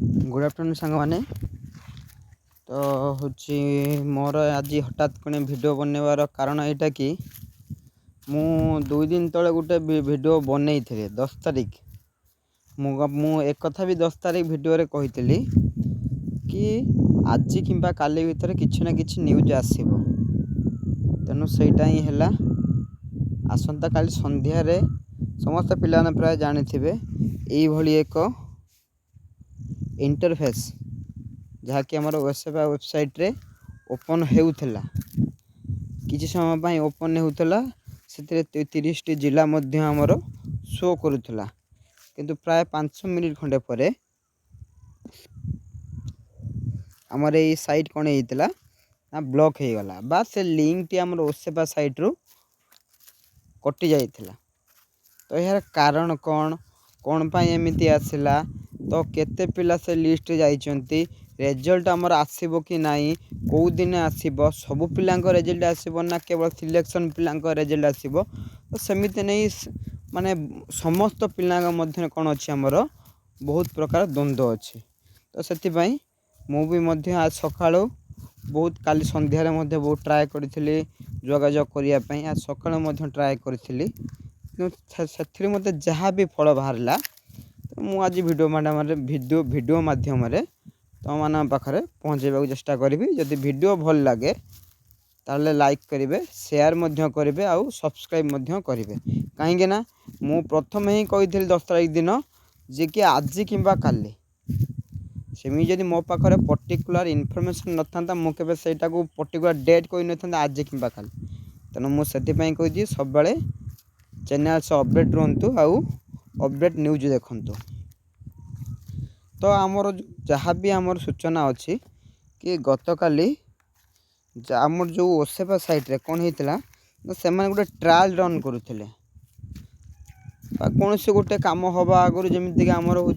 Good afternoon सांग मैंने तो हूँ मोर आज हठात कणे वीडियो बनवार कारण यहाँ कि मु 2 दिन तले गोटे वीडियो बनई थे 10 तारीख मु एक कथा भी 10 तारीख वीडियो रे कही कि आज कि काली भितर किसी ना किसी न्यूज आसब तेणु सहीटा ही है आसंता काली संध्यारे समस्त पिला प्राय जानी ये एक इंटरफेस जहाँकि आमर वेबसाइट रे ओपन होउथला किसी समय पर ओपन होउथला से 30 टी जिला मध्य आमर शो करुथला किंतु प्राय 5 मिनिट खंडे परे आमर ये साइट कौन होता ना ब्लॉक हो गला बा से लिंक टी आमर ओसेपा साइट रु कटि जाइथिला। तो यार कारण कौन पाई एमती आसला तो केते पिला से लिस्ट जाइचंती रिजल्ट आमर आसीबो कि नाही को दिन आसीबो सब पिला रिजल्ट आसीबो ना केवल सिलेक्शन पिला रिजल्ट आसीबो तो सेमिति नहीं माने समस्त पिला मध्य कौन अच्छी आमर बहुत प्रकार द्वंद्व अच्छे। तो से मुझे आज सका बहुत काली संध्यारे बहुत ट्राए करी जोगाजोग करने आज सका ट्राए करी से मत जहाँ भी फल बाहर तो मुझे आज वीडियो माध्यम तुम मान पाखे पहुँचेबा चेष्टा करी जदि वीडियो भल लगे ताले लाइक करेंगे शेयर करेंगे आउ सब्सक्राइब करेंगे कहीं ना मु प्रथम ही कही 10 तारीख दिन जे कि आज कि काली सेमी जदि मो पाखे पर्टिकुलर इनफॉरमेशन न था मुझे से पर्टिकुलर डेट कही न था आज कि काली तेणु मुझे कही सब चैनल से अपडेट रुहतु आउ अपडेट न्यूज देखु। तो आमर जहाँ भी आमर सूचना अच्छी कि गतकाली आमर जो ओसेपा साइट रे कौन होता से गोटे ट्रायल रन करुले कौन से गोटे कम हवा आगुरी जमीक आमर हूँ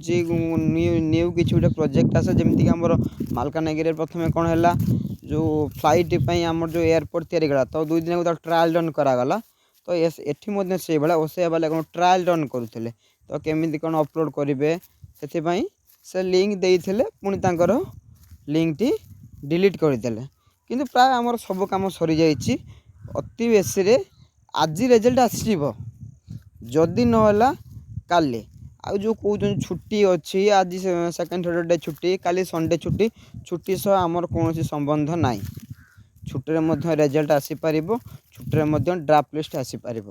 न्यू कि गोटे प्रोजेक्ट आसे जमीक आमर मालकानगिरी प्रथम कौन है जो फ्लाइट आमर जो एयरपोर्ट तैयारी गला तो 2 दिन ट्रायल रन करागला तो ये से भाई ओसे वाले कौन ट्रायल रन करुले तो केमी कौन अपलोड करेंगे से लिंक देते पुणी तांकर लिंक टी डिलीट करदे किंतु प्राय आमर सब काम सरी जाइए अति बेसी आज रिजल्ट आसब जदि नहला काली आउ जो कहते छुट्टी अच्छी आज सेकेंड सैटरडे छुट्टी काली संडे छुट्टी सह आमर कौन संबंध नाई छुट्टी रिजल्ट आसीपर छुट्टी ड्राफ्ट लिस्ट आसीपर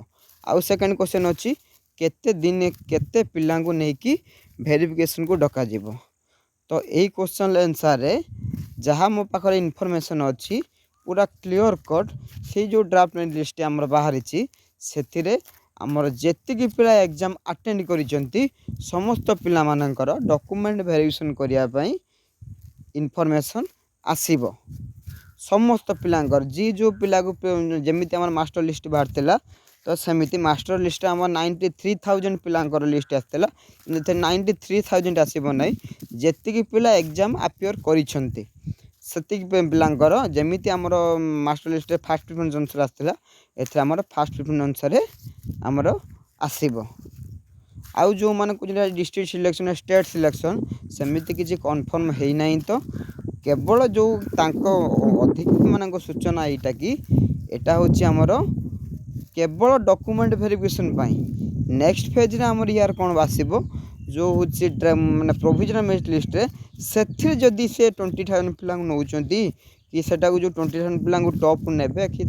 आउ सेकेंड क्वेश्चन अच्छी केते दिन केते पिला नहीं वेरिफिकेशन को डक तो यही क्वेश्चन आंसर रे जहाँ मो पाखे इनफॉरमेशन अच्छी पूरा क्लियर कट से जो ड्राफ्ट लिस्ट आमर बाहरी से आमर जेतिकी पिला एग्जाम अटेंड करिसेंती समस्त पिला मानकर डॉक्यूमेंट वेरिफिकेशन करने इनफॉरमेशन आसीबो समस्त पिलांकर जी जो पिला को जमीती आमर मास्टर लिस्ट बाहर थिला तो सेमिति मास्टर लिस्ट आम 93,000 पिलांकर लिस्ट आसला 93,000 आसब ना जी पिला एग्जाम आपियर करिसेंती सेतिक पिलांकर जमीती आमर मास्टर लिस्ट फास्ट प्रिफरेंस अनुसार आसला एथरे आमर फास्ट प्रिफरेंस अनुसार आमर आसीबो आउ जो माने डिस्ट्रिक्ट सिलेक्शन स्टेट सिलेक्शन सेमिति किसी कन्फर्म है ना तो केवल जो अधिकृत मान सूचना यहाँ कि यहाँ हूँ आमर केवल डॉक्यूमेंट वेरिफिकेशन नेक्स्ट फेज रे आमर यार कौन आसब जो हूँ माने प्रोविजनल मेरिट लिस्ट से जदि से 20,000 पिला नौकरी कि सेटा जो 20,000 पिला टॉप नेबे कि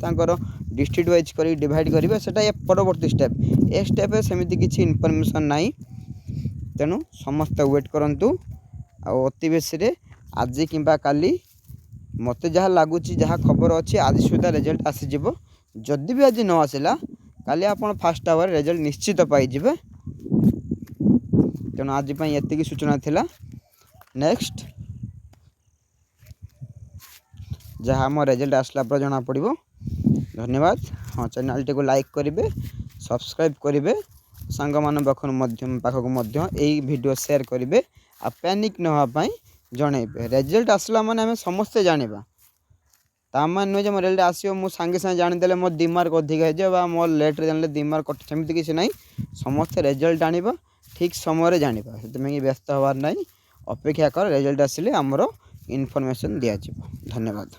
डिस्ट्रिक्ट वाइज कर डिवाइड करेंगे सेटा ये परवर्ती स्टेप ए स्टेप सेमती किसी इनफॉरमेशन नाई तेणु समस्त वेट करंतु अति बेसी आज कि काली मत जहाँ लगुच जहाँ खबर अच्छी आज सुधा रिजल्ट आसीज जदि भी आज न आसला काली आप फास्ट आवर रिजल्ट निश्चित पाइबे तेणु आज ये सूचना थिला। नेक्स्ट जहाँ आम रिजल्ट आसला पर जना पड़ो। धन्यवाद। हाँ चैनल टी को लाइक करेंगे सब्सक्राइब करेंगे सांग मान पाखक यही वीडियो शेयर करेंगे आ पैनिक नवाई जनइबे रिजल्ट आसला माने आम समस्ते जाना तामान नुहे मो रिजल्ट आसो मुझे सांगे सांगे जानीदे मो 2 मार्क अधिक हो मोर लेट रे जान 2 मार्क कट सेमती किसी ना समस्ते रिजल्ट आने ठीक समय जाना से व्यस्त हबार ना ଅପେକ୍ଷା କର, ରେଜଲ୍ଟ ଆସିଲେ ଆମର ଇନଫର୍ମେସନ୍ ଦିଆଯିବ। ଧନ୍ୟବାଦ।